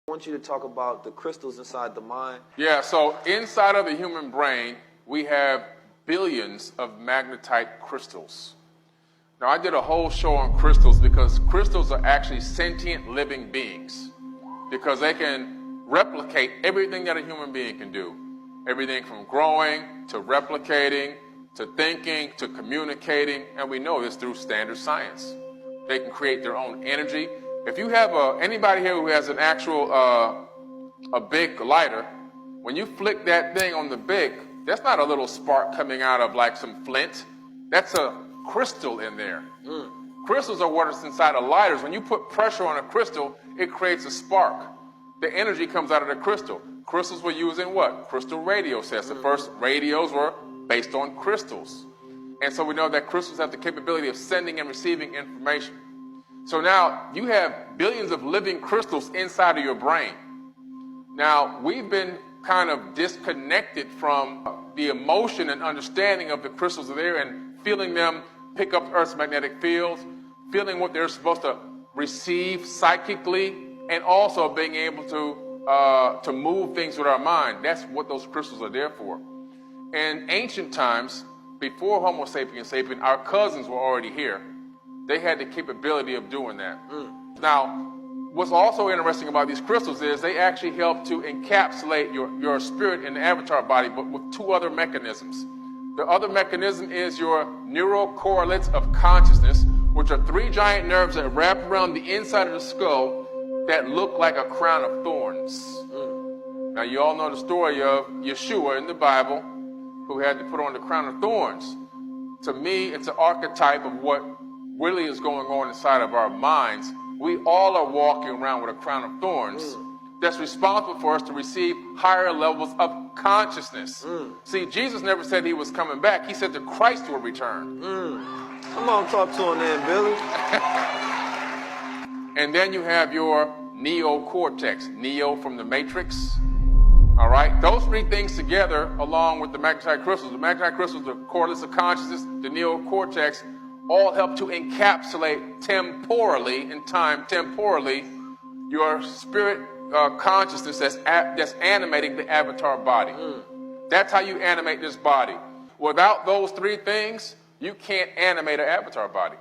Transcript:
I want you to talk about the crystals inside the mind. Yeah, so inside of the human brain, we have billions of magnetite crystals. Now, I did a whole show on crystals because crystals are actually sentient living beings because they can replicate everything that a human being can do. Everything from growing to replicating to thinking to communicating, and we know this through standard science. They can create their own energy. If you have anybody here who has an actual a big lighter, when you flick that thing on the big, that's not a little spark coming out of like some flint. That's a crystal in there. Crystals are what's inside of lighters. When you put pressure on a crystal, it creates a spark. The energy comes out of the crystal. Crystals were used in what? Crystal radio sets. The first radios were based on crystals. And so we know that crystals have the capability of sending and receiving information. So now you have billions of living crystals inside of your brain. Now, we've been kind of disconnected from the emotion and understanding of the crystals are there and feeling them pick up Earth's magnetic fields, feeling what they're supposed to receive psychically, and also being able to move things with our mind. That's what those crystals are there for. In ancient times, before Homo sapiens sapien, our cousins were already here. They had the capability of doing that. Now, what's also interesting about these crystals is they actually help to encapsulate your spirit in the avatar body, but with two other mechanisms. The other mechanism is your neural correlates of consciousness, which are three giant nerves that wrap around the inside of the skull that look like a crown of thorns. Now, you all know the story of Yeshua in the Bible, who had to put on the crown of thorns. To me, it's an archetype of what really is going on inside of our minds. We all are walking around with a crown of thorns that's responsible for us to receive higher levels of consciousness. See, Jesus never said he was coming back. He said that Christ will return. Come on, talk to him then, Billy. And then you have your neocortex, neo from the Matrix. All right, those three things together, along with the magnetite crystals, the correlates of consciousness, the neocortex, all help to encapsulate temporally, in time, your spirit consciousness that's animating the avatar body. That's how you animate this body. Without those three things, you can't animate an avatar body.